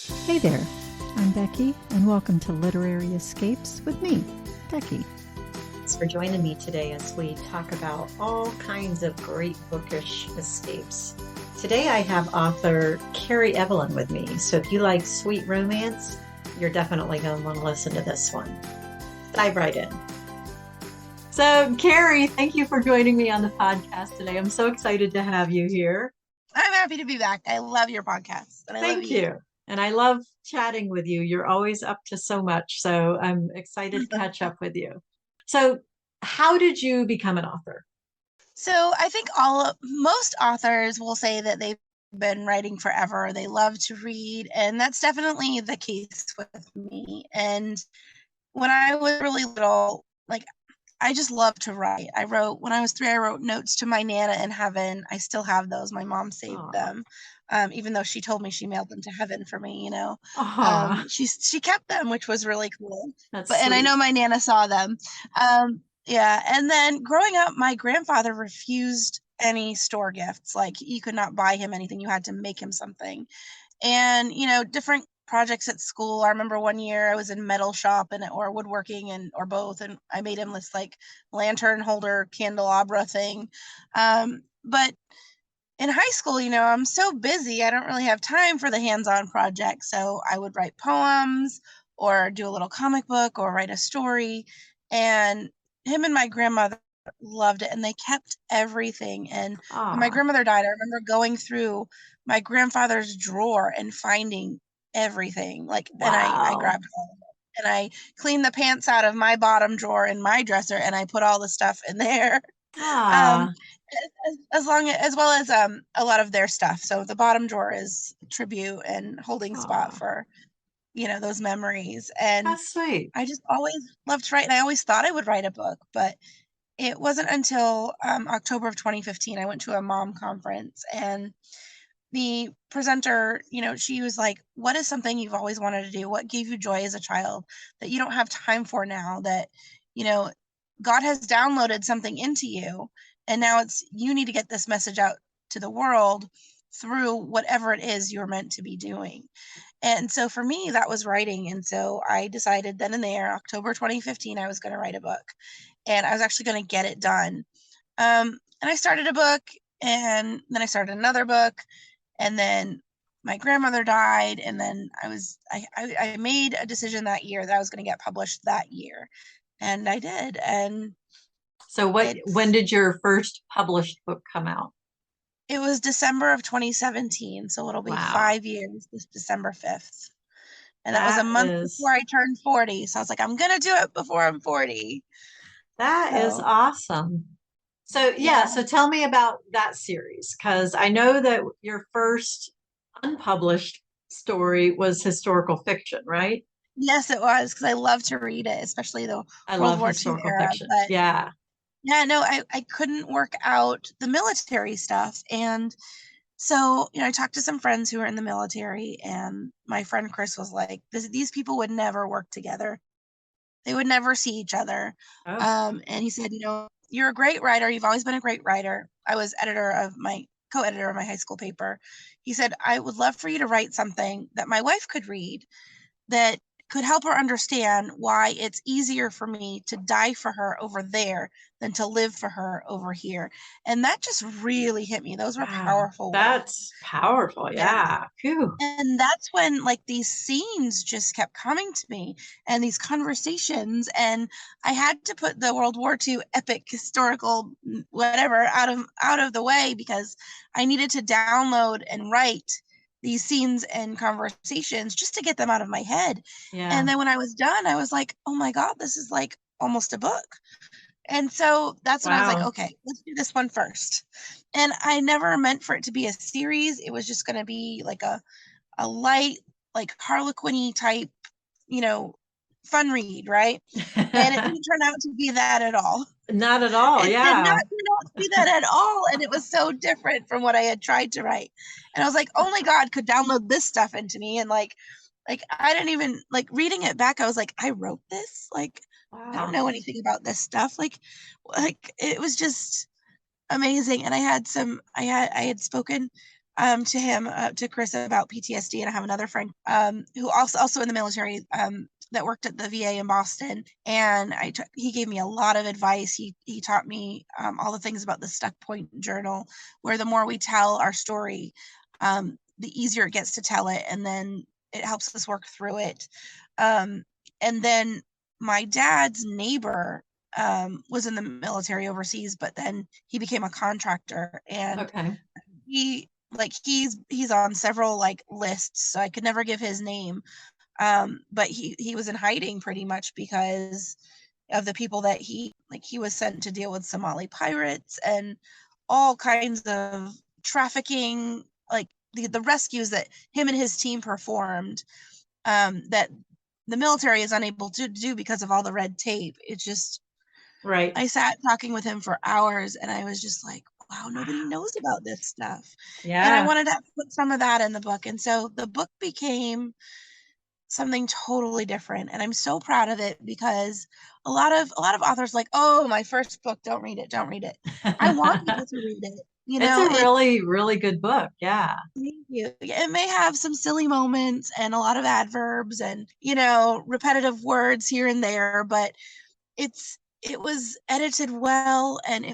Hey there, I'm Becky, and welcome to Literary Escapes with me, Becky. Thanks for joining me today as we talk about all kinds of great bookish escapes. Today I have author Kerry Evelyn with me, so if you like sweet romance, you're definitely going to want to listen to this one. Dive right in. So, Kerry, thank you for joining me on the podcast today. I'm so excited to have you here. I'm happy to be back. I love your podcast. And I love Thank you. And I love chatting with you. You're always up to so much. So I'm excited to catch up with you. So how did you become an author? So I think most authors will say that they've been writing forever. They love to read. And that's definitely the case with me. And when I was really little, I just loved to write. When I was 3, I wrote notes to my Nana in heaven. I still have those. My mom saved them. Even though she told me she mailed them to heaven for me, she kept them, which was really cool. And I know my Nana saw them. Yeah. And then growing up, my grandfather refused any store gifts. Like, you could not buy him anything. You had to make him something. And, different projects at school. I remember one year I was in metal shop or woodworking or both. And I made him this lantern holder candelabra thing. But in high school, I'm so busy, I don't really have time for the hands-on projects. So I would write poems or do a little comic book or write a story. And him and my grandmother loved it, and they kept everything. And when my grandmother died, I remember going through my grandfather's drawer and finding everything. And I grabbed all of it. And I cleaned the pants out of my bottom drawer in my dresser, and I put all the stuff in there. As well as a lot of their stuff. So the bottom drawer is tribute and holding spot for those memories. And that's sweet. I just always loved to write, and I always thought I would write a book, but it wasn't until October of 2015 I went to a mom conference, and the presenter, she was like, what is something you've always wanted to do? What gave you joy as a child that you don't have time for now, that God has downloaded something into you, and now you need to get this message out to the world through whatever it is you're meant to be doing. And so for me, that was writing. And so I decided then and there, October 2015, I was going to write a book, and I was actually going to get it done. And I started a book, and then I started another book, and then my grandmother died. And then I made a decision that year that I was going to get published that year. And I did. And so when did your first published book come out? It was December of 2017. So it'll be 5 years, this December 5th. And that was a month before I turned 40. So I was like, I'm going to do it before I'm 40. That is awesome. So so tell me about that series, because I know that your first unpublished story was historical fiction, right? Yes, it was, because I love to read it, especially the World War II era. Fiction. I couldn't work out the military stuff. And so, I talked to some friends who were in the military, and my friend Chris was like, these people would never work together. They would never see each other. And he said, you're a great writer. You've always been a great writer. I was co-editor of my high school paper. He said, I would love for you to write something that my wife could read, that could help her understand why it's easier for me to die for her over there than to live for her over here. And that just really hit me. Those were powerful. That's powerful. Yeah. And that's when these scenes just kept coming to me, and these conversations, and I had to put the World War II epic historical whatever out of the way, because I needed to download and write these scenes and conversations just to get them out of my head. And then when I was done, I was like, oh my God, this is almost a book. And so that's when I was like, okay, let's do this one first. And I never meant for it to be a series. It was just going to be a light, Harlequin-y type, fun read, right? And it didn't turn out to be that at all. Not at all. It did not turn out to be that at all. And it was so different from what I had tried to write. And I was like, only God could download this stuff into me. And I didn't even reading it back. I was like, I wrote this. I don't know anything about this stuff. It was just amazing. And I had spoken to him, to Chris, about PTSD. And I have another friend who also in the military, that worked at the VA in Boston, and he gave me a lot of advice. He taught me all the things about the Stuck Point Journal, where the more we tell our story, the easier it gets to tell it, and then it helps us work through it. And then my dad's neighbor was in the military overseas, but then he became a contractor, and Okay. he's on several like lists, so I could never give his name. But he was in hiding pretty much because of the people that he was sent to deal with Somali pirates and all kinds of trafficking, like the rescues that him and his team performed, that the military is unable to do because of all the red tape. It's just, Right. I sat talking with him for hours, and I was just like, wow, nobody knows about this stuff. Yeah. And I wanted to put some of that in the book. And so the book became something totally different. And I'm so proud of it, because a lot of authors like, oh, my first book, don't read it, don't read it. I want people to read it. It's a really, really good book. Yeah. Thank you. It may have some silly moments and a lot of adverbs and, repetitive words here and there, but it was edited well, and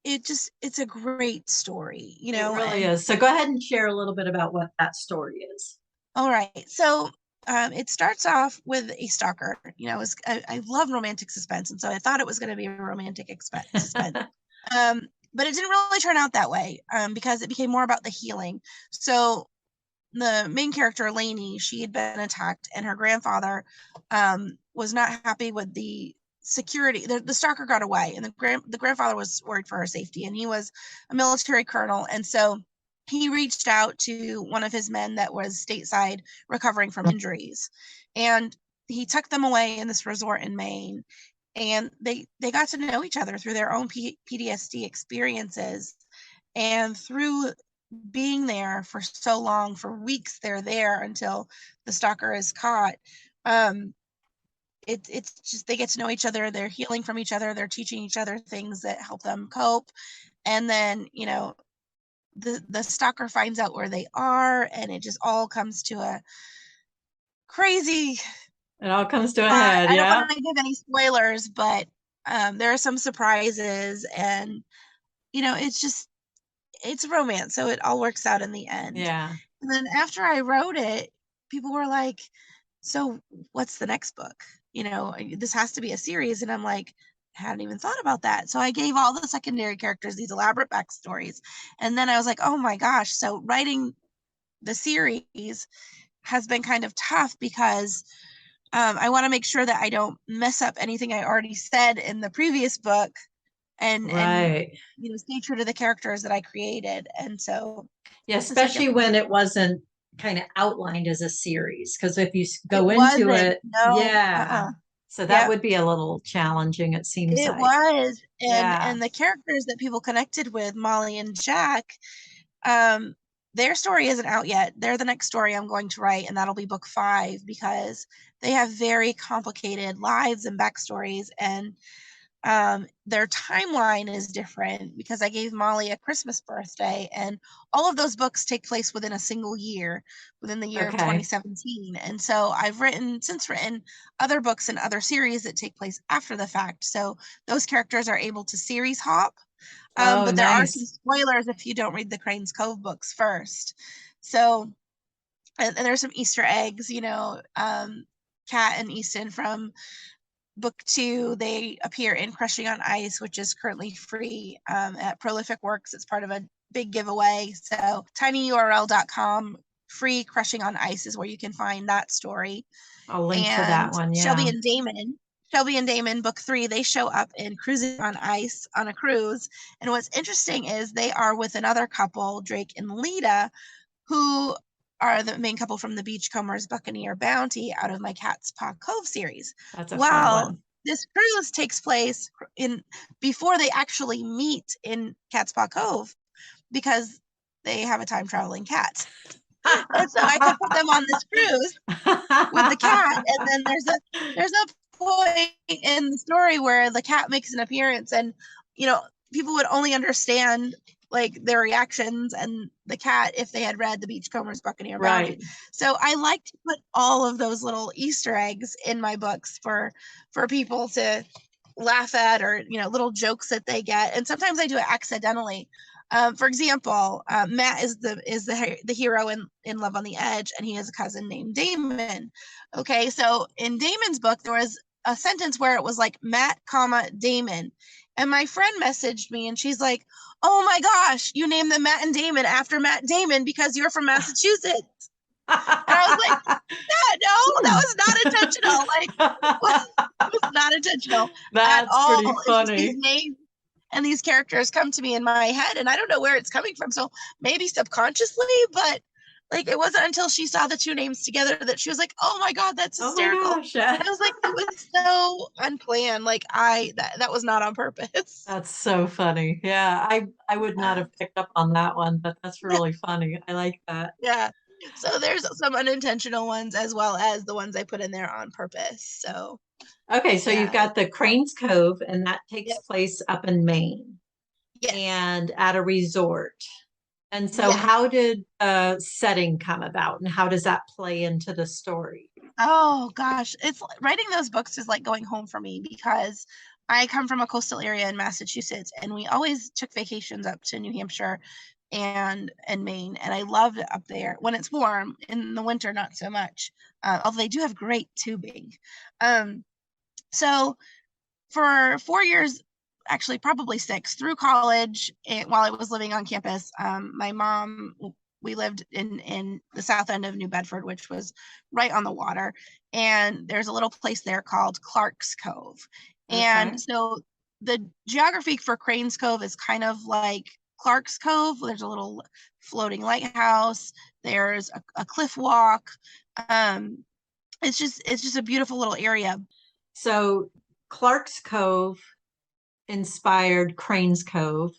it's a great story, It really and is. So go ahead and share a little bit about what that story is. all right. So it starts off with a stalker. I love romantic suspense, and so I thought it was going to be a romantic suspense. But it didn't really turn out that way, because it became more about the healing. So the main character, Lainey, she had been attacked, and her grandfather was not happy with the security. The stalker got away, and the grandfather was worried for her safety, and he was a military colonel. And so he reached out to one of his men that was stateside recovering from injuries, and he took them away in this resort in Maine, and they got to know each other through their own PTSD experiences. And through being there for so long, for weeks, they're there until the stalker is caught. It's just, they get to know each other, they're healing from each other, they're teaching each other things that help them cope. And then, the stalker finds out where they are, and it just all comes to a crazy, it all comes to a head. I don't want to give any spoilers, but there are some surprises, and it's romance, so it all works out in the end. Yeah. And then after I wrote it, people were like, so what's the next book? This has to be a series. And I'm like, I hadn't even thought about that. So I gave all the secondary characters these elaborate backstories. And then I was like, oh my gosh. So writing the series has been kind of tough, because I want to make sure that I don't mess up anything I already said in the previous book, and stay true to the characters that I created. And so especially when it wasn't kind of outlined as a series, because if you go into it, so that would be a little challenging, it seems. It was. And the characters that people connected with, Molly and Jack, their story isn't out yet. They're the next story I'm going to write, and that'll be book 5, because they have very complicated lives and backstories, and their timeline is different, because I gave Molly a Christmas birthday, and all of those books take place within a single year, within the year of 2017. And so I've written other books and other series that take place after the fact. So those characters are able to series hop. But there are some spoilers if you don't read the Crane's Cove books first. So, and there's some Easter eggs, Kat and Easton from book 2, they appear in Crushing on Ice, which is currently free at Prolific Works. It's part of a big giveaway. So tinyurl.com, free Crushing on Ice is where you can find that story. I'll link to that one. Yeah. Shelby and Damon, book 3, they show up in Cruising on Ice on a cruise. And what's interesting is they are with another couple, Drake and Lita, who are the main couple from the Beachcombers Buccaneer Bounty out of my Cat's Paw Cove series. That's a fun one. This cruise takes place before they actually meet in Cat's Paw Cove, because they have a time traveling cat. And so I could put them on this cruise with the cat, and then there's a point in the story where the cat makes an appearance, and people would only understand like their reactions, and the cat if they had read the Beachcombers Buccaneer Bounty. Right. So I like to put all of those little Easter eggs in my books for people to laugh at, or little jokes that they get. And sometimes I do it accidentally. For example, Matt is the hero in Love on the Edge, and he has a cousin named Damon. Okay, so in Damon's book there was a sentence where it was like Matt, comma Damon, and my friend messaged me and she's like, "Oh my gosh, you named them Matt and Damon after Matt Damon because you're from Massachusetts." And I was like, no, that was not intentional. Like, it was not intentional at That's all. pretty It's just funny. these names and these characters come to me in my head, and I don't know where it's coming from. So maybe subconsciously, but like it wasn't until she saw the two names together that she was like, "Oh my God, that's hysterical." Oh my gosh. And I was like, it was so unplanned. Like that was not on purpose. That's so funny. Yeah, I would not have picked up on that one, but that's really funny. I like that. Yeah. So there's some unintentional ones as well as the ones I put in there on purpose. So Okay, so you've yeah. got the Cranes Cove, and that takes Yep. place up in Maine Yes. and at a resort. And so Yes. how did setting come about, and how does that play into the story? Oh gosh, it's writing those books is like going home for me, because I come from a coastal area in Massachusetts, and we always took vacations up to New Hampshire and Maine, and I loved it up there when it's warm. In the winter, not so much, although they do have great tubing. So for 4 years, actually probably 6, through college, while I was living on campus, my mom, we lived in the south end of New Bedford, which was right on the water, and there's a little place there called Clark's Cove. And Okay. so the geography for Cranes Cove is kind of like Clark's Cove. There's a little floating lighthouse, there's a cliff walk. It's just a beautiful little area. So Clark's Cove inspired Cranes Cove,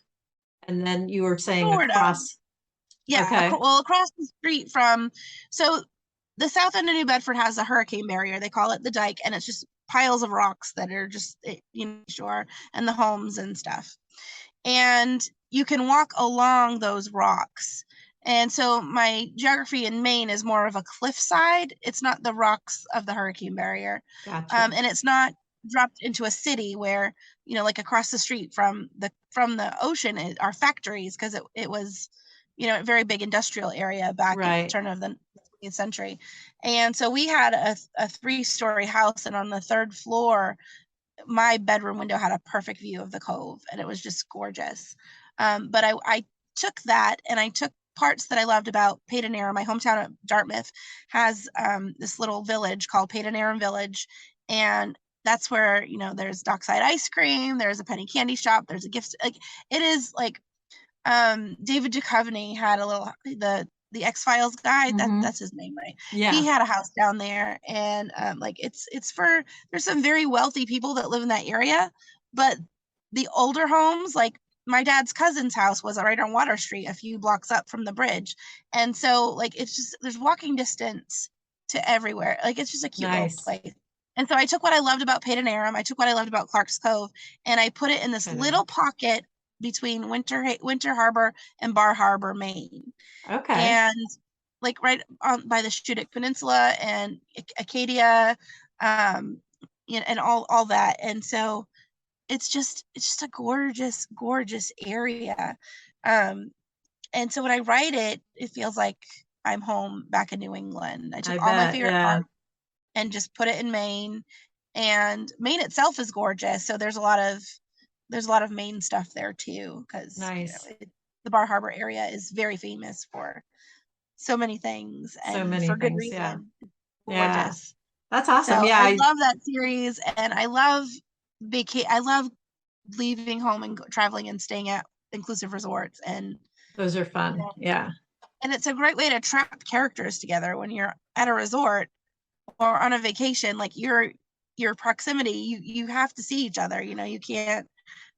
and then you were saying Sort of. across. Yeah, Okay. across the street from, so the south end of New Bedford has a hurricane barrier. They call it the dike, and it's just piles of rocks that are just, shore, and the homes and stuff. And you can walk along those rocks. And so my geography in Maine is more of a cliffside. It's not the rocks of the hurricane barrier. Gotcha. And it's not dropped into a city where, like across the street from the ocean are factories, because it was, a very big industrial area back at the turn of the 20th century. And so we had a 3-story house, and on the 3rd floor, my bedroom window had a perfect view of the cove, and it was just gorgeous. But I took that, and I took parts that I loved about Paden Aram. My hometown of Dartmouth has this little village called Paden Aram Village, and that's where, there's dockside ice cream, there's a penny candy shop, there's a gift, like it is like David Duchovny had a little, the X-Files guy, that's his name, right? Yeah. He had a house down there, and like it's for, there's some very wealthy people that live in that area, but the older homes, like my dad's cousin's house was right on Water Street, a few blocks up from the bridge. And so like it's just, there's walking distance to everywhere. Like it's just a cute little place. And so I took what I loved about Paden Aram, I took what I loved about Clark's Cove, and I put it in this little pocket between Winter Harbor and Bar Harbor, Maine. Okay. And like right on by the Shudik Peninsula and Acadia, and all that. And so it's just a gorgeous, gorgeous area. And so when I write it, it feels like I'm home back in New England. I took all my favorite parts and just put it in Maine. And Maine itself is gorgeous, so there's a lot of Maine stuff there too, because the Bar Harbor area is very famous for so many things, and for good reason. Yeah, that's awesome. So yeah, I love that series, and I love leaving home and traveling and staying at inclusive resorts, and those are fun. Yeah, and it's a great way to trap characters together when you're at a resort or on a vacation. Like your proximity, you have to see each other. You can't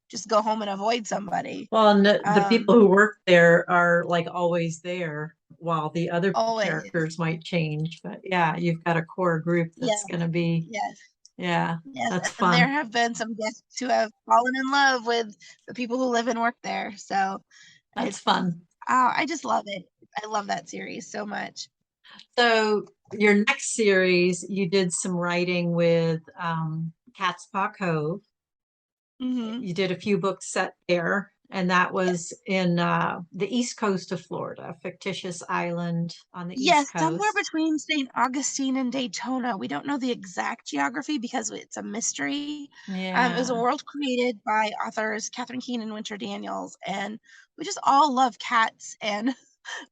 just go home and avoid somebody. Well, and the people who work there are like always there, while the other characters might change. But yeah, you've got a core group that's going to be. Yeah, that's fun. There have been some guests who have fallen in love with the people who live and work there. So That's fun. I just love it. I love that series so much. So your next series, you did some writing with Catspaw Cove. Hmm. You did a few books set there, and that was in the east coast of Florida, a fictitious island on the Yes, east somewhere coast. between St. Augustine and Daytona. We don't know the exact geography because it's a mystery. It was a Yeah, world created by authors Catherine Keen and Winter Daniels, and we just all love cats and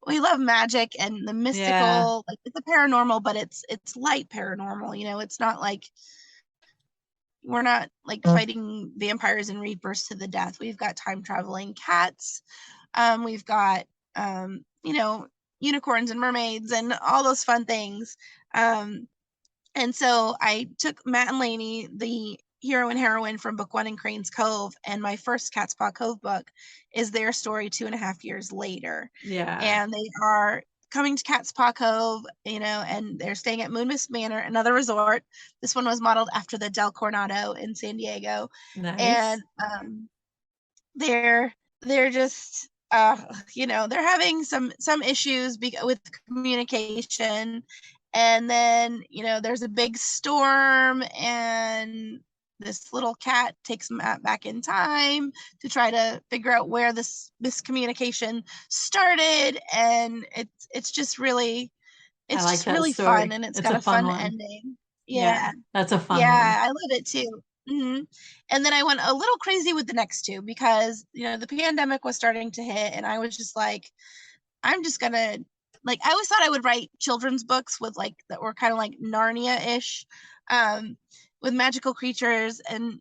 we love magic and the yeah, mystical. Like it's a paranormal, but it's light paranormal. It's not like we're not like fighting vampires and reapers to the death. We've got time traveling cats. We've got unicorns and mermaids and all those fun things. And so I took Matt and Lainey, the hero and heroine from book one in Crane's Cove, and my first Catspaw Cove book is their story 2.5 years later. yeah. And they are coming to Catspaw Cove, and they're staying at Moonmist Manor, another resort. This one was modeled after the Del Coronado in San Diego. Nice. And they're just they're having some issues with communication, and then there's a big storm, and this little cat takes Matt back in time to try to figure out where this miscommunication started, and it's just really I it's like just that really fun, story. and it's It's got a a fun fun one. ending. Yeah, Yeah. that's a fun one. Yeah, I love it too. And then I went a little crazy with the next two because, the pandemic was starting to hit, and I was just like, I'm just gonna like I always thought I would write children's books with like that were kind of like Narnia-ish, with magical creatures, and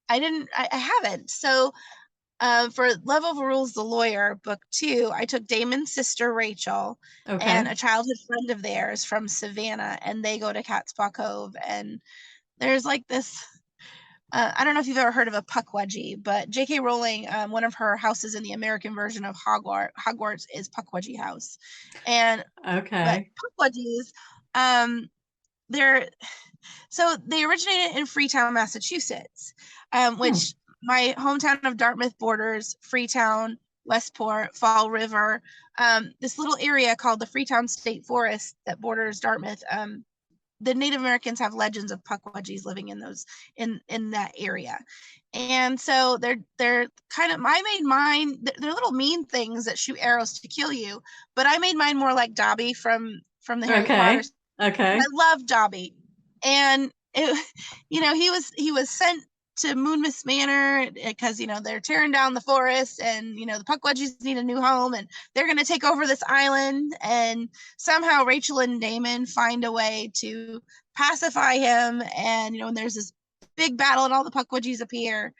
I haven't. So for Love Overrules the Lawyer, book two, I took Damon's sister Rachel and Okay. a childhood friend of theirs from Savannah, and they go to Catspaw Cove, and there's like this. I don't know if you've ever heard of a Puckwudgie, but J.K. Rowling, one of her houses in the American version of Hogwarts is Puckwudgie House, but Okay. Puckwudgies, um, they're so they originated in Freetown, Massachusetts, Hmm. which my hometown of Dartmouth borders Freetown, Westport, Fall River, this little area called the Freetown State Forest that borders Dartmouth. The Native Americans have legends of Puckwudgies living in those in that area. And so they're kind of I made mine, they're little mean things that shoot arrows to kill you, but I made mine more like Dobby from the Harry Potter. Okay. Okay. I love Dobby. And he was sent to Moonmist Manor because they're tearing down the forest, and the Puckwudgies need a new home, and they're going to take over this island, and somehow Rachel and Damon find a way to pacify him, and when there's this big battle and all the Puckwudgies appear,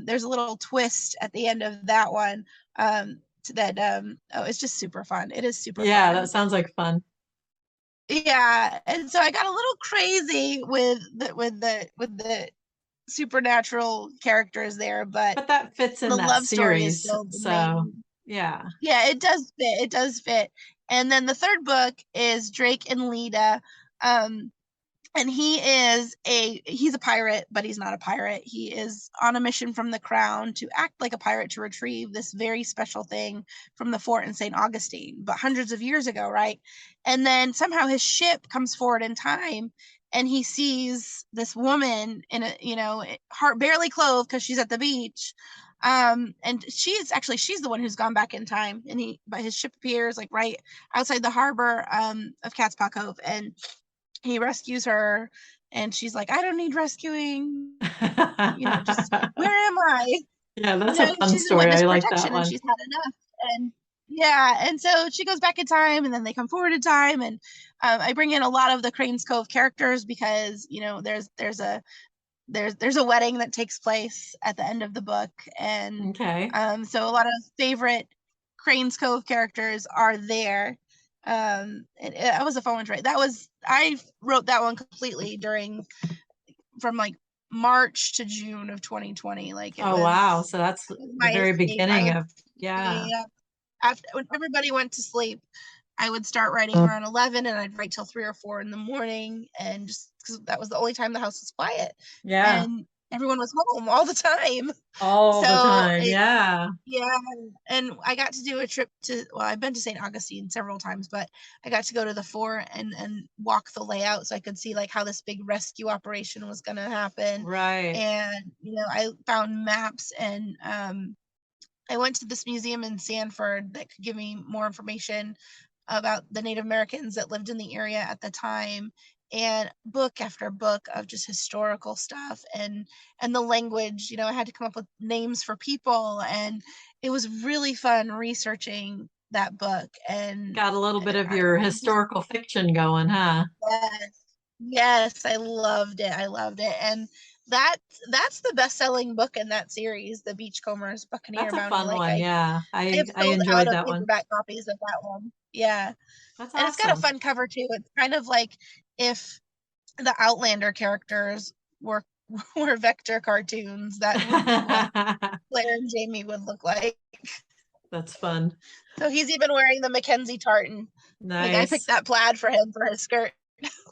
there's a little twist at the end of that one, it's just super fun. It is super Yeah, that fun. sounds like fun. Yeah, and so I got a little crazy with the supernatural characters there, but But that fits in the that love story is series. still the So, main. yeah. Yeah, it does fit. It does fit. And then the third book is Drake and Leda. Um, and he's a pirate, but he's not a pirate. He is on a mission from the crown to act like a pirate to retrieve this very special thing from the fort in St. Augustine, but hundreds of years ago, right? And then somehow his ship comes forward in time, and he sees this woman in a heart barely clothed because she's at the beach. And she's the one who's gone back in time, but his ship appears like right outside the harbor of Catspaw Cove, and he rescues her, and she's like, I don't need rescuing, just where am I? Yeah, that's a fun She's in story. witness I like that protection, and one. she's had enough. And yeah, and so she goes back in time, and then they come forward in time, and I bring in a lot of the Cranes Cove characters because there's a wedding that takes place at the end of the book, and Okay. so a lot of favorite Cranes Cove characters are there. It was a fun one to write. I wrote that one completely from like March to June of 2020. Like it Oh, wow. was So that's the my very escape. I beginning would of, yeah. stay up after when everybody went to sleep. I would start writing around 11, and I'd write till 3 or 4 in the morning, and just because that was the only time the house was quiet. Yeah. And everyone was home all the time. All the So time. Yeah. yeah, and I got to do a trip to, well, I've been to St. Augustine several times, but I got to go to the fort and walk the layout so I could see like how this big rescue operation was going to happen. Right. And, I found maps, and I went to this museum in Sanford that could give me more information about the Native Americans that lived in the area at the time, and book after book of just historical stuff, and the language. I had to come up with names for people, and it was really fun researching that book. And Got a little bit of your I just, historical fiction going, huh? yes, yes, I loved it. I loved it. And that that's the best-selling book in that series, The Beachcombers Buccaneer That's a Bounty. fun Like one. Yeah. I have I sold out enjoyed of that one. paperback copies of that one. Yeah. That's And it's got a awesome. fun cover too. It's kind of like if the Outlander characters were were vector cartoons. That would be what Claire and Jamie would look like. That's fun. So he's even wearing the Mackenzie tartan. Like I picked Nice. that plaid for him for his skirt.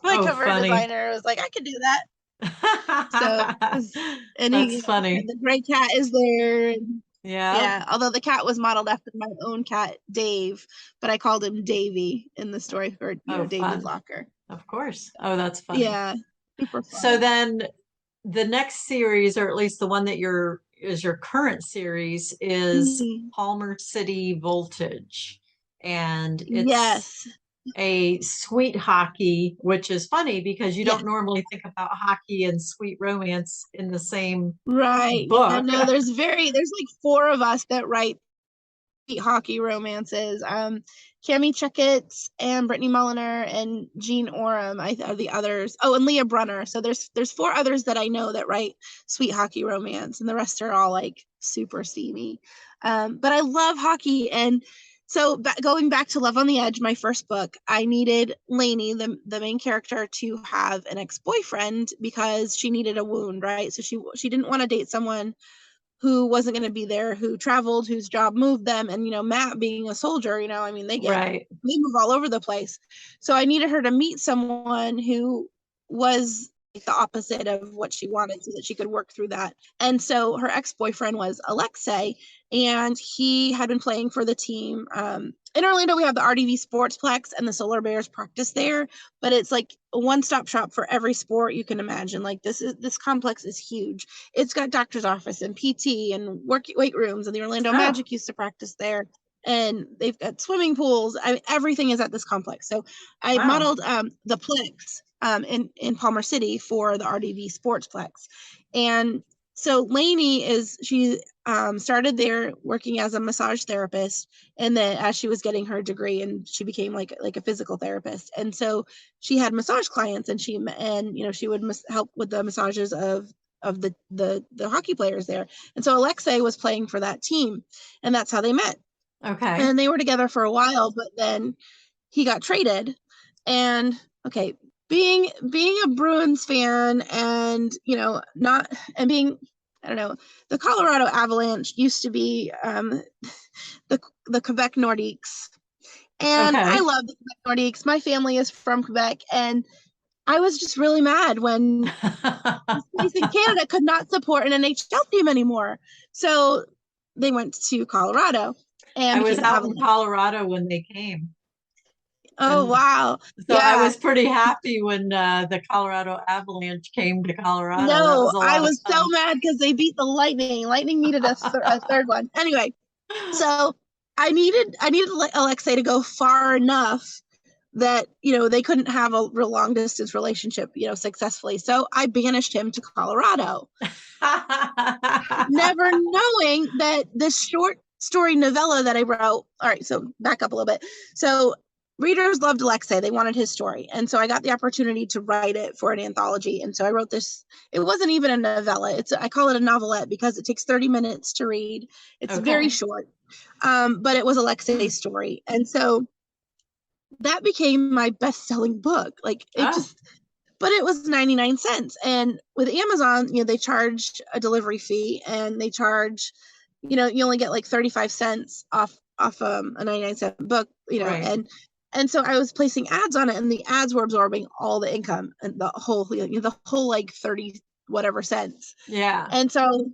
My Oh, cover funny. designer was like, I could do that. So, and That's and funny. the gray cat is there. Yeah. Yeah, although the cat was modeled after my own cat, Dave, but I called him Davy in the story for, Oh, Davy's fun. Locker. Of course. Oh, that's funny. Yeah, super So fun. then the next series, or at least the one that is your current series, is Mhm. Palmer City Voltage. And it's Yes, a sweet hockey, which is funny because you don't yes, normally think about hockey and sweet romance in the same right. Yeah, book. no, there's like four of us that write hockey romances. Cami Checketts and Brittany Mulliner and Jean Oram, are the others. Oh, and Leah Brunner. So there's four others that I know that write sweet hockey romance, and the rest are all like super steamy. But I love hockey, and so going back to Love on the Edge, my first book, I needed Lainey, the main character, to have an ex-boyfriend because she needed a wound, right? So she didn't want to date someone who wasn't going to be there, who traveled, whose job moved them. And, Matt being a soldier, I mean, Right. they move all over the place. So I needed her to meet someone who was the opposite of what she wanted so that she could work through that. And so her ex-boyfriend was Alexei, and he had been playing for the team. In Orlando, we have the RDV Sportsplex, and the Solar Bears practice there, but it's like a one-stop shop for every sport you can imagine. Like this complex is huge. It's got doctor's office and PT and weight rooms, and the Orlando Oh, Magic used to practice there. And they've got swimming pools. Everything is at this complex. So I wow. modeled the Plex in Palmer City for the RDV Sportsplex. And so she started there working as a massage therapist, and then as she was getting her degree, and she became like a physical therapist. And so she had massage clients, and she would help with the massages of the hockey players there. And so Alexei was playing for that team, and that's how they met. Okay. And they were together for a while, but then he got traded. And okay, being a Bruins fan, and not and being, I don't know, the Colorado Avalanche used to be the Quebec Nordiques, and I Okay. love the Quebec Nordiques. My family is from Quebec, and I was just really mad when this place in Canada could not support an NHL team anymore. So they went to Colorado and I was became the out in Avalanche. Colorado when they came. Oh, And wow. so I Yeah. was pretty happy when the Colorado Avalanche came to Colorado. That No, was a I lot of was so fun. mad because they beat the Lightning. Lightning needed a third one. Anyway, so I needed Alexei to go far enough that they couldn't have a real long distance relationship successfully. So I banished him to Colorado, never knowing that this short story novella that I wrote. All right, so back up a little bit. So readers loved Alexei. They wanted his story. And so I got the opportunity to write it for an anthology. And so I wrote this. It wasn't even a novella. I call it a novelette because it takes 30 minutes to read. It's very Okay. short. But it was Alexei's story. And so that became my best-selling book. Like Oh, but it was 99 cents. And with Amazon, they charge a delivery fee, and they charge, you only get like 35 cents off a 99-cent book, right. and so I was placing ads on it, and the ads were absorbing all the income, and the whole like 30 whatever sense. Yeah. And so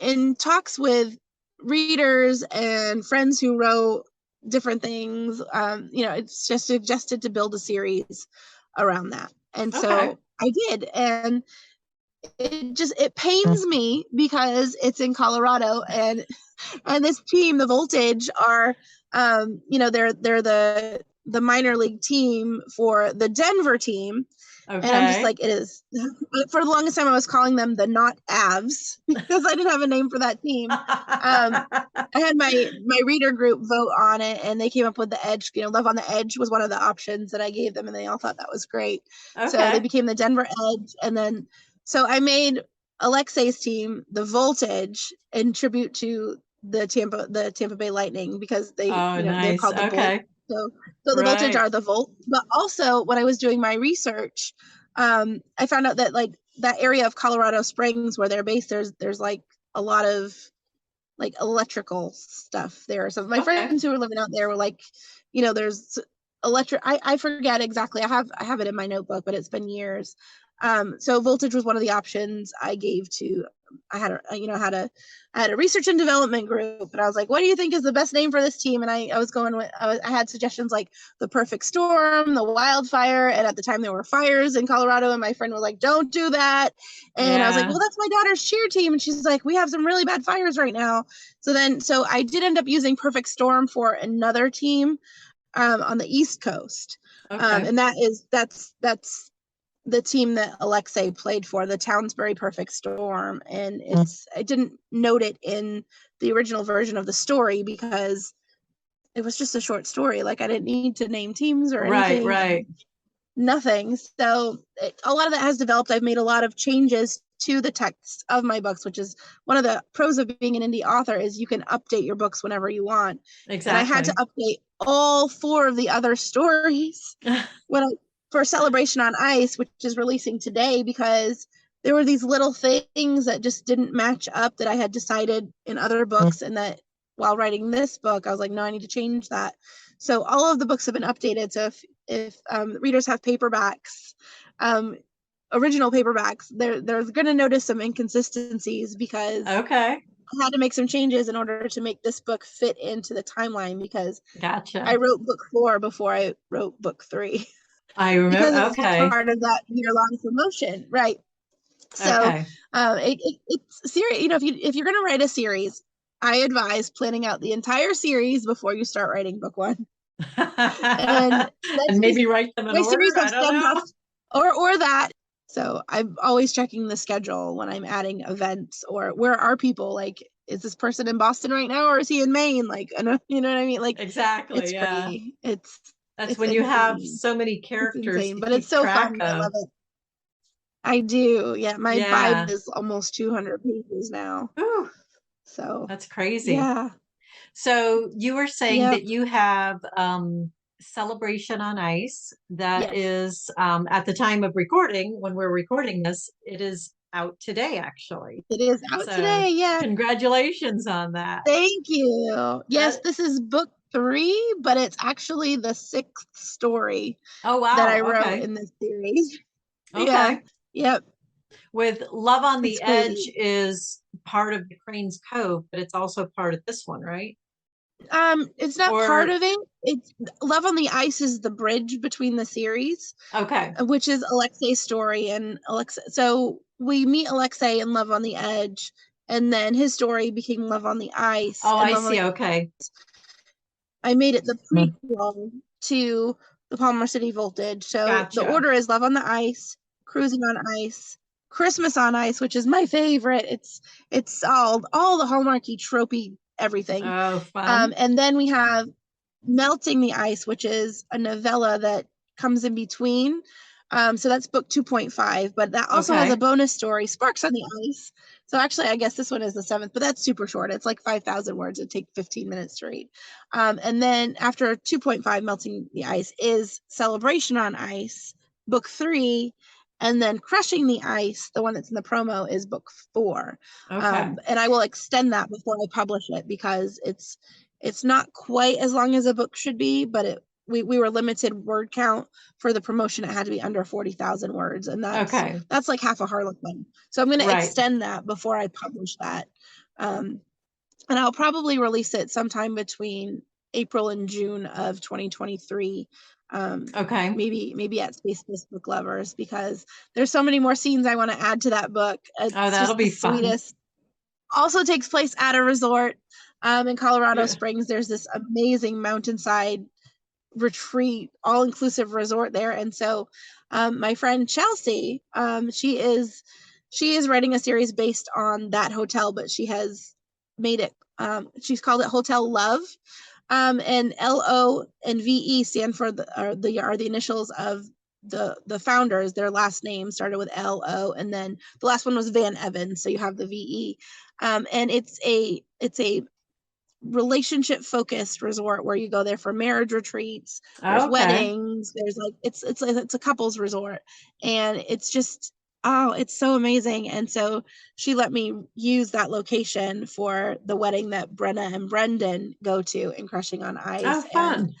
in talks with readers and friends who wrote different things, it's just suggested to build a series around that. And so I did. And it pains me because it's in Colorado, and this team, the Voltage, are they're the minor league team for the Denver team. And I'm just like, it is. For the longest time, I was calling them the not Avs because I didn't have a name for that team. I had my reader group vote on it, and they came up with the Edge. Love on the Edge was one of the options that I gave them, and they all thought that was great. So they became the Denver Edge, and then so I made Alexei's team the Voltage in tribute to the Tampa Bay Lightning, because they they're called the Volt. So the Voltage are the Volt. But also, when I was doing my research, I found out that like that area of Colorado Springs where they're based, there's like a lot of like electrical stuff there. So my friends who were living out there were like, there's electric. I forget exactly. I have it in my notebook, but it's been years. So Voltage was one of the options I gave to. I had a research and development group, and I was like, what do you think is the best name for this team? And I was going with, I had suggestions like the Perfect Storm, the Wildfire, and at the time there were fires in Colorado, and my friend was like, don't do that. And I was like, well, that's my daughter's cheer team, and she's like, we have some really bad fires right now. So I did end up using Perfect Storm for another team on the East Coast, and that's the team that Alexei played for, the Townsbury Perfect Storm. And I didn't note it in the original version of the story because it was just a short story. Like I didn't need to name teams or anything. Right. Nothing. So a lot of that has developed. I've made a lot of changes to the text of my books, which is one of the pros of being an indie author, is you can update your books whenever you want. Exactly. And I had to update all 4 of the other stories for Celebration on Ice, which is releasing today, because there were these little things that just didn't match up that I had decided in other books, and that while writing this book, I was like, no, I need to change that. So all of the books have been updated. So if readers have paperbacks, original paperbacks, they're going to notice some inconsistencies because I had to make some changes in order to make this book fit into the timeline, because I wrote book 4 before I wrote book 3. I remember. Because it's part of that year-long promotion, right? So it's serious. If you're going to write a series, I advise planning out the entire series before you start writing book 1, and maybe write them in order. I don't know. Or that. So I'm always checking the schedule when I'm adding events, or where are people, like, is this person in Boston right now, or is he in Maine? Like, you know what I mean? Like, exactly. It's pretty. That's when you have so many characters, but it's so fun. I love it. I do. Yeah. My vibe is almost 200 pages now. Ooh, so that's crazy. Yeah. So you were saying that you have Celebration on Ice that is at the time of recording, when we're recording this, it is out today, actually. It is out today. Yeah. Congratulations on that. Thank you. Yes, this is book 3, but it's actually the 6th story that I wrote in this series. Yeah. Yep. With Love on the Edge is part of the Crane's Cove, but it's also part of this one, right? It's not part of it. It's Love on the Ice is the bridge between the series. Which is Alexei's story, and so we meet Alexei in Love on the Edge, and then his story became Love on the Ice. Oh, I see. I made it the prequel to the Palmer City Voltage. So the order is Love on the Ice, Cruising on Ice, Christmas on Ice, which is my favorite. It's all the Hallmarky, tropey everything. Oh, fun. And then we have Melting the Ice, which is a novella that comes in between. So that's book 2.5, but that also has a bonus story, Sparks on the Ice. So actually, I guess this one is the 7th, but that's super short. It's like 5,000 words. It'd take 15 minutes to read. And then after 2.5, Melting the Ice, is Celebration on Ice, book 3. And then Crushing the Ice, the one that's in the promo, is book 4. And I will extend that before I publish it, because it's not quite as long as a book should be, but it we were limited word count for the promotion. It had to be under 40,000 words, and that's like half a Harlequin. So I'm going to extend that before I publish that. And I'll probably release it sometime between April and June of 2023. Maybe at Space Book Lovers, because there's so many more scenes I want to add to that book. It's that'll be fun. Sweetest. Also takes place at a resort in Colorado Springs. There's this amazing mountainside retreat, all-inclusive resort there. And so my friend Chelsea, she is writing a series based on that hotel, but she has made it, she's called it Hotel Love. And LO and VE stand for the initials of the founders. Their last name started with LO, and then the last one was Van Evans, so you have the VE. And it's a relationship focused resort where you go there for marriage retreats, there's weddings, there's like it's a couples resort, and it's just it's so amazing. And so she let me use that location for the wedding that Brenna and Brendan go to in Crushing on Ice. Fun.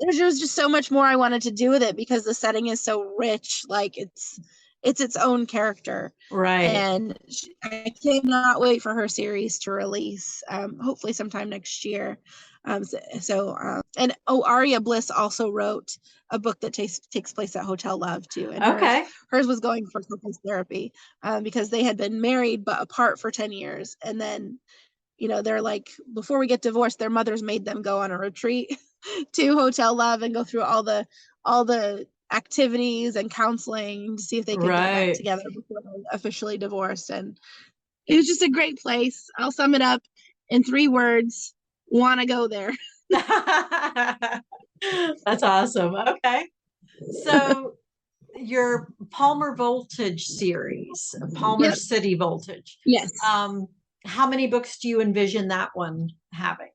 And there's just so much more I wanted to do with it, because the setting is so rich. Like it's its own character. Right. And I cannot wait for her series to release, hopefully sometime next year. And Aria Bliss also wrote a book that takes place at Hotel Love too. And hers was going for couples therapy, because they had been married but apart for 10 years. And then, they're like, before we get divorced, their mothers made them go on a retreat to Hotel Love and go through all the activities and counseling to see if they could get back together before they officially divorced. And it was just a great place. I'll sum it up in 3 words: want to go there. That's awesome. Okay. So your Palmer Voltage series, Palmer City Voltage. Yes. How many books do you envision that one having?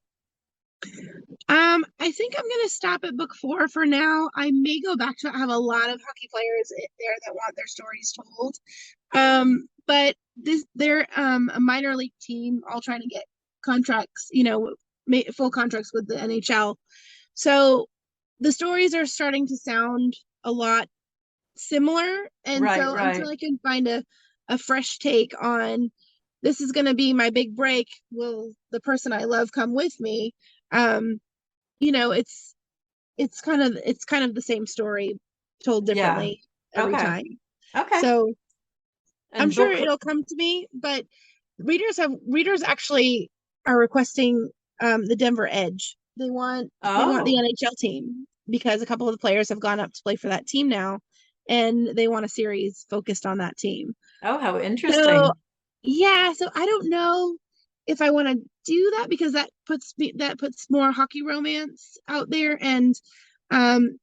I think I'm going to stop at book 4 for now. I may go back to it. I have a lot of hockey players there that want their stories told. But they're a minor league team, all trying to get contracts, full contracts with the NHL. So the stories are starting to sound a lot similar. And until I can find a fresh take on, this is going to be my big break, will the person I love come with me? It's kind of the same story told differently every time. Okay. So I'm sure it'll come to me, but readers actually are requesting the Denver Edge. They want the NHL team, because a couple of the players have gone up to play for that team now, and they want a series focused on that team. Oh, how interesting. So I don't know if I want to do that, because that puts more hockey romance out there, and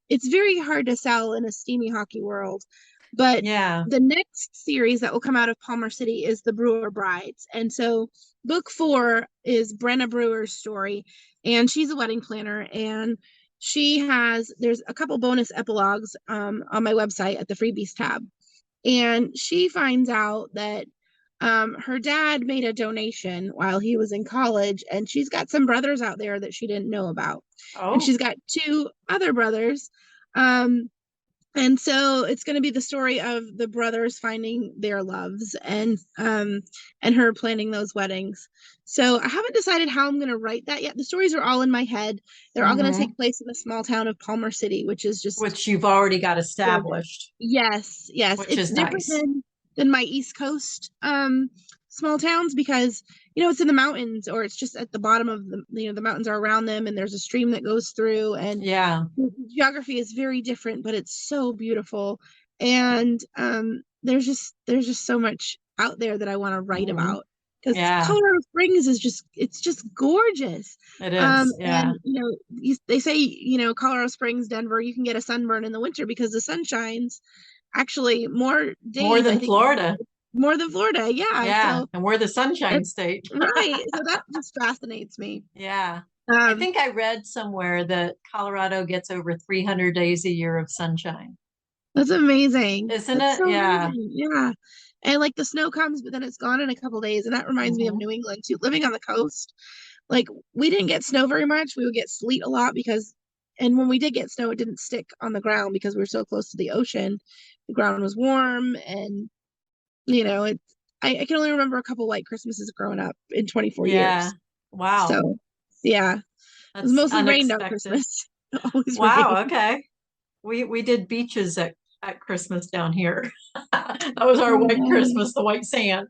it's very hard to sell in a steamy hockey world. But the next series that will come out of Palmer City is the Brewer Brides. And so book 4 is Brenna Brewer's story, and she's a wedding planner, and there's a couple bonus epilogues on my website at the freebies tab. And she finds out that her dad made a donation while he was in college, and she's got some brothers out there that she didn't know about. And she's got 2 other brothers. And so it's going to be the story of the brothers finding their loves, and her planning those weddings. So I haven't decided how I'm going to write that yet. The stories are all in my head. They're all going to take place in the small town of Palmer City, which you've already got established. Yes. Which is different nice than my East Coast small towns, because it's in the mountains, or it's just at the bottom of the mountains are around them, and there's a stream that goes through, and the geography is very different, but it's so beautiful. And there's just so much out there that I want to write about, because Colorado Springs is just gorgeous. It is. And they say Colorado Springs, Denver, you can get a sunburn in the winter because the sun shines actually more days, more than Florida. More than Florida, so, and we're the sunshine state. Right. So that just fascinates me. Yeah. I think I read somewhere that Colorado gets over 300 days a year of sunshine. That's amazing. Isn't it? So amazing. Yeah. And like the snow comes, but then it's gone in a couple days. And that reminds me of New England too. Living on the coast, like we didn't get snow very much. We would get sleet a lot because and when we did get snow, it didn't stick on the ground because we were so close to the ocean. The ground was warm, and it. I can only remember a couple white Christmases growing up in 24 Yeah. years. Wow. So yeah, it was That's mostly rained out unexpected. Christmas. Always rain. Wow. Okay. We did beaches at Christmas down here. That was our white Christmas, the white sand.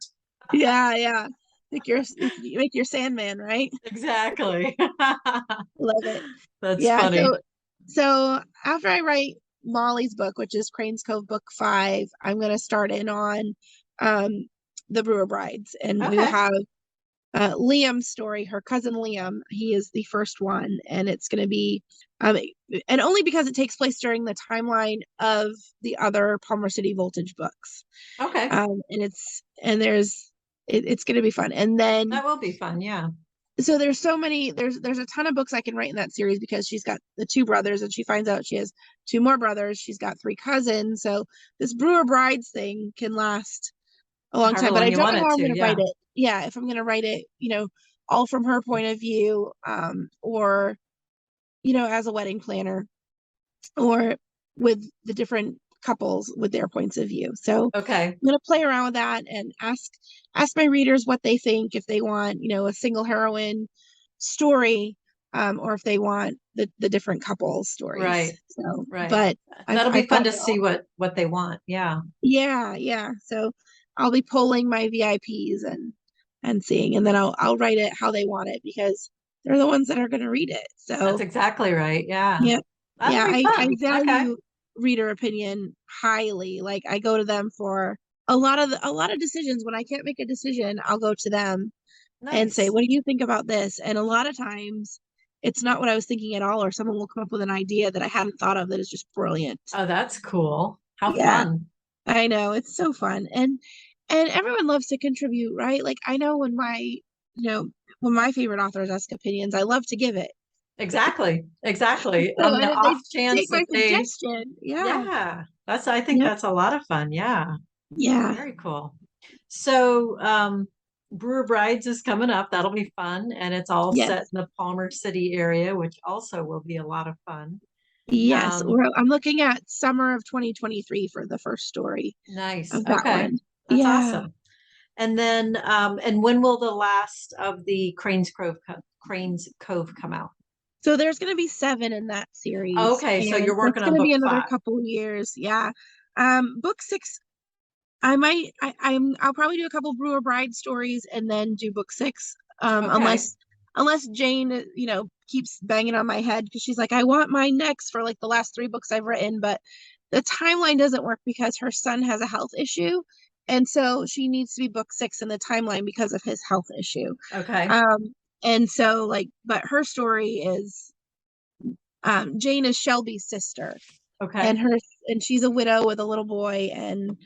Yeah, yeah. You make your Sandman, right? Exactly. Love it. That's Yeah. funny. So after I write Molly's book, which is Crane's Cove book 5, I'm gonna start in on um the Brewer Brides, and we will Okay. have Liam's story, her cousin Liam. He is the first one, and it's going to be, and only because it takes place during the timeline of the other Palmer City Voltage books. Okay. And it's going to be fun. And then, That will be fun. Yeah. so there's so many, there's a ton of books I can write in that series because she's got the 2 brothers, and she finds out she has 2 more brothers. She's got 3 cousins. So this Brewer Brides thing can last a long However time, but long I you don't want know it how I'm to. going to Yeah. write it. Yeah, if I'm going to write it, all from her point of view, or as a wedding planner, or with the different couples with their points of view. So Okay. I'm going to play around with that and ask my readers what they think, if they want, a single heroine story, or if they want the different couple stories. Right. So, Right. but That'll be I've fun got to it all. see what they want. Yeah. Yeah, yeah. So I'll be polling my VIPs and seeing, and then I'll write it how they want it because they're the ones that are going to read it. That's So exactly right. Yeah. yeah, That'll yeah. be I fun. Okay. value reader opinion highly. Like I go to them for a lot of decisions. When I can't make a decision, I'll go to them and say, Nice. "What do you think about this?" And a lot of times, it's not what I was thinking at all, or someone will come up with an idea that I hadn't thought of that is just brilliant. Oh, that's cool. How Yeah. fun. I know, it's so fun. And everyone loves to contribute, right? Like I know when my favorite authors ask opinions, I love to give it. Exactly. Exactly. So On the and if off they chance take my that they, suggestion, yeah. yeah, I think Yep. that's a lot of fun. Yeah. Yeah. Very cool. So, Brewer Brides is coming up. That'll be fun. And it's all Yes. set in the Palmer City area, which also will be a lot of fun. Yes. Um, I'm looking at summer of 2023 for the first story nice. of that Okay. one. That's Yeah. awesome. And then, and when will the last of the Cranes Cove come out? So there's going to be 7 in that series, Okay, so and you're that's working on going to book be another 5. couple years. Yeah. Book 6, I'll probably do a couple Brewer Bride stories and then do book 6. Okay. Unless Jane, keeps banging on my head because she's like, I want mine next for like the last 3 books I've written, but the timeline doesn't work because her son has a health issue. And so she needs to be book 6 in the timeline because of his health issue. Okay. Um, and so but her story is, Jane is Shelby's sister, and Okay. she's a widow with a little boy, and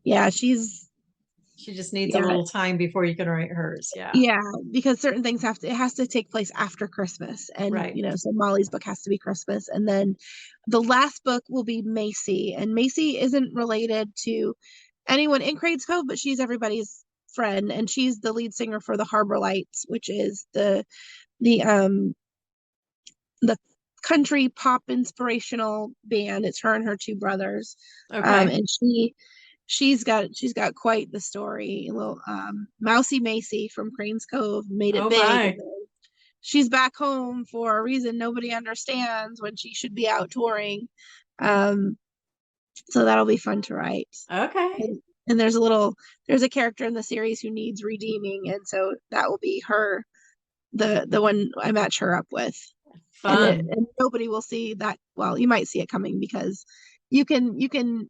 yeah, She just needs a yeah, little time before you can write hers. Yeah. yeah, because certain things it has to take place after Christmas, and Right. so Molly's book has to be Christmas, and then the last book will be Macy, and Macy isn't related to anyone in Craig's Cove, but she's everybody's friend, and she's the lead singer for the Harbor Lights, which is the the country pop inspirational band. It's her and her 2 brothers, Okay. and she's got quite the story. A little Mousy Macy from Cranes Cove made it Oh big, and my. then she's back home for a reason nobody understands when she should be out touring. Um, so that'll be fun to write. Okay. And there's a character in the series who needs redeeming, and so that will be her, the one I match her up with. Fun. And nobody will see that. Well, you might see it coming because you can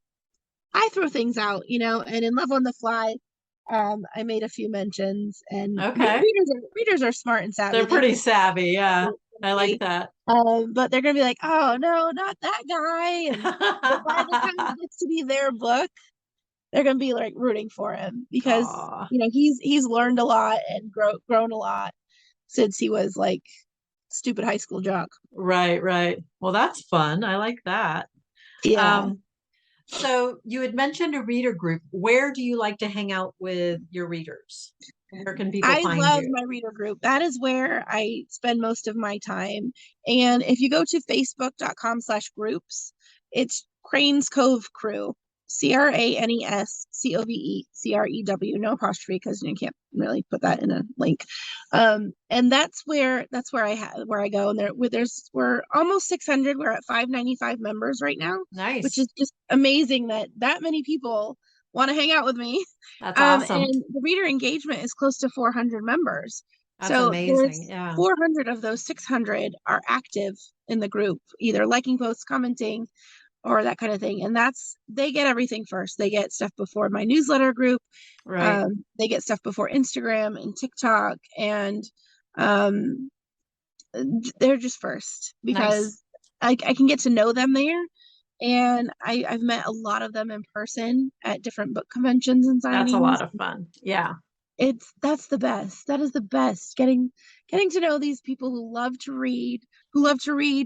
I throw things out, and in Love on the Fly, I made a few mentions, and Okay. readers are smart and savvy. They're They pretty can savvy. Yeah. I like see, that. but they're gonna be like, oh no, not that guy. But by the time it gets to be their book, they're gonna be like rooting for him because Aw. he's learned a lot and grown a lot since he was like stupid high school jock. Right, right. Well, that's fun. I like that. Yeah. Um, so you had mentioned a reader group. Where do you like to hang out with your readers? Where can people I find love you? my reader group. That is where I spend most of my time. And if you go to facebook.com/groups, it's Cranes Cove Crew, CranesCoveCrew, no apostrophe because you can't really put that in a link. And that's where I go. And we're almost 600. We're at 595 members right now, which Nice. is just amazing that many people want to hang out with me. That's awesome. And the reader engagement is close to 400 members. That's So amazing. there's Yeah. 400 of those 600 are active in the group, either liking posts, commenting, or that kind of thing. And they get everything first. They get stuff before my newsletter group. Right. They get stuff before Instagram and TikTok, and um, they're just first Nice. because I can get to know them there. And I've met a lot of them in person at different book conventions and That's a signings. lot of fun. Yeah. That's the best. That is the best. Getting to know these people who love to read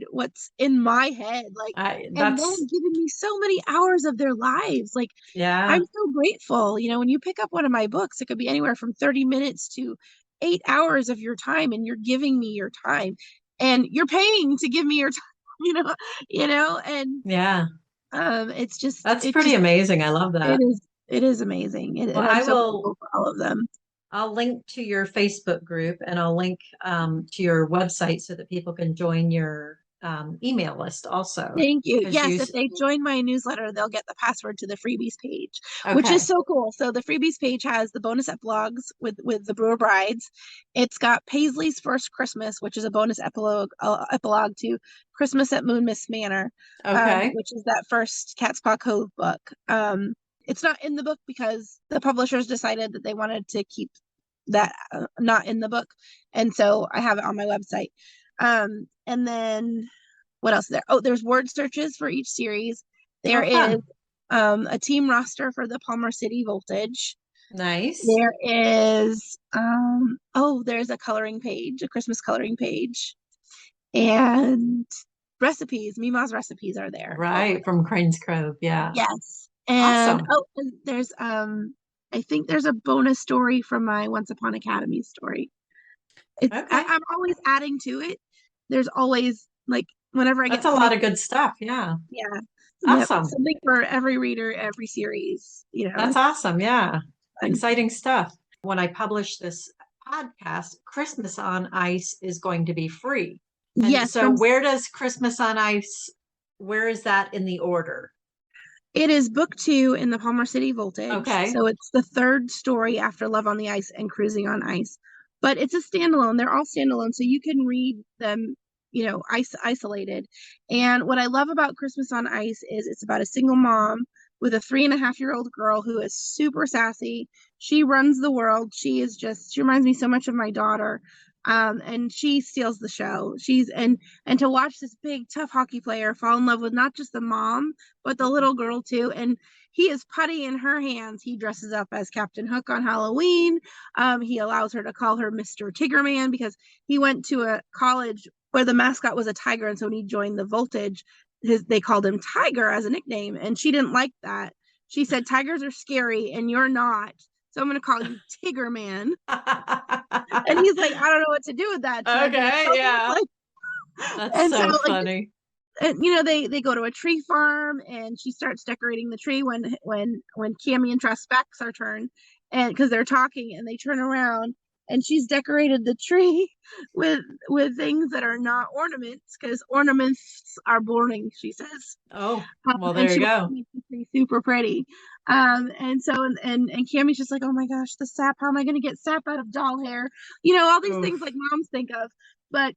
what's in my head, like, and then That's, giving me so many hours of their lives. Like, yeah. I'm so grateful. When you pick up one of my books, it could be anywhere from 30 minutes to 8 hours of your time, and you're giving me your time, and you're paying to give me your time, and Yeah. That's it pretty just amazing. I love that. it is amazing. Well, And I'm so grateful for all of them. I'll link to your Facebook group and I'll link to your website so that people can join your email list also. Thank you. Because Yes, if they join my newsletter, they'll get the password to the freebies page, which is okay. so cool. So the freebies page has the bonus epilogues with the Brewer Brides. It's got Paisley's First Christmas, which is a bonus epilogue to Christmas at Moon Miss Manor, Okay. which is that first Catspaw Cove book. It's not in the book because the publishers decided that they wanted to keep that not in the book, and so I have it on my website. And then what else is there? Oh, there's word searches for each series. There Oh, is fun. a team roster for the Palmer City Voltage. Nice. There is there's a coloring page, a Christmas coloring page, and recipes. Mima's recipes are there. Right. From Cranes Cove. Yeah. Yes. And Awesome. and there's I think there's a bonus story from my Once Upon Academy story. Okay. I'm always adding to it. There's always, like, whenever I That's get a lot something, of good stuff. Yeah. yeah, yep, Awesome. something for every reader, every series. That's It's awesome. Yeah. fun. Exciting stuff. When I publish this podcast, Christmas on Ice is going to be free. And Yes, so where does Christmas on Ice, where is that in the order? it is book 2 in the Palmer City Voltage. Okay. So it's the third story after Love on the Ice and Cruising on Ice. But it's a standalone. They're all standalone, so you can read them, isolated. And what I love about Christmas on Ice is it's about a single mom with a 3.5-year-old girl who is super sassy. She runs the world. She reminds me so much of my daughter. And she steals the show. And to watch this big tough hockey player fall in love with not just the mom, but the little girl too. And he is putty in her hands. He dresses up as Captain Hook on Halloween. He allows her to call her Mr. Tigerman because he went to a college where the mascot was a tiger. And so when he joined the Voltage, they called him Tiger as a nickname. And she didn't like that. She said, tigers are scary and you're not. So I'm going to call you Tigerman. And he's like, I don't know what to do with that. Should I be Okay, yeah. like, That's and so so like, funny. and, they go to a tree farm and she starts decorating the tree when Cammy and Tress backs are turned, and because they're talking and they turn around and she's decorated the tree with things that are not ornaments because ornaments are boring, she says. Oh, well, And there you she wants go. to make the tree super pretty. And so and Cammy's just like, oh my gosh, the sap, how am I going to get sap out of doll hair? All these things like Oof. moms think of, but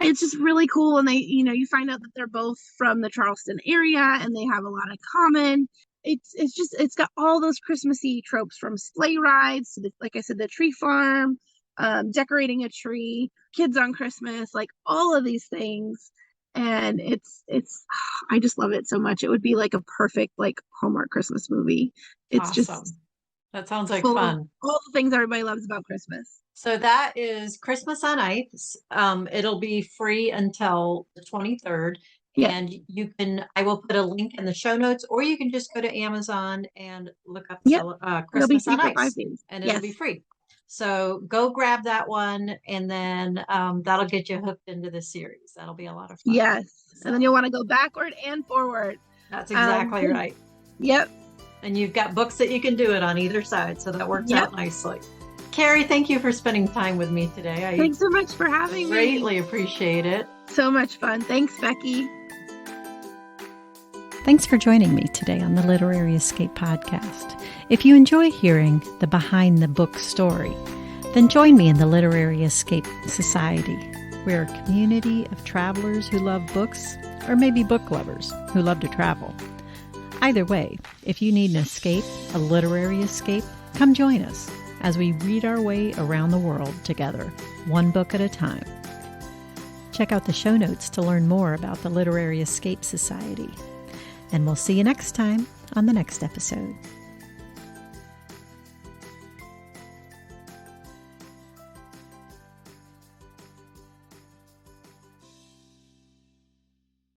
it's just really cool. And they, you find out that they're both from the Charleston area and they have a lot in common. It's got all those Christmassy tropes from sleigh rides to like I said, the tree farm, decorating a tree, kids on Christmas, like all of these things. And it's I just love it so much. It would be like a perfect like Hallmark Christmas movie. It's just Awesome. That sounds like full of fun. all the things everybody loves about Christmas. So that is Christmas on Ice. It'll be free until the 23rd. Yep. And I will put a link in the show notes, or you can just go to Amazon and look up Yep. It'll be Christmas free on for 5 Ice days. and it'll Yes. be free. So go grab that one, and then that'll get you hooked into the series. That'll be a lot of fun. Yes. So, And then you'll want to go backward and forward. that's exactly right. Yep. And you've got books that you can do it on either side, so that works out nicely. Kerry, thank you for spending time with me today. Thanks so much for having me. Greatly appreciate it. So much fun. Thanks, Becky. Thanks for joining me today on the Literary Escape podcast. If you enjoy hearing the behind the book story, then join me in the Literary Escape Society. We're a community of travelers who love books, or maybe book lovers who love to travel. Either way, if you need an escape, a literary escape, come join us as we read our way around the world together, one book at a time. Check out the show notes to learn more about the Literary Escape Society. And we'll see you next time on the next episode.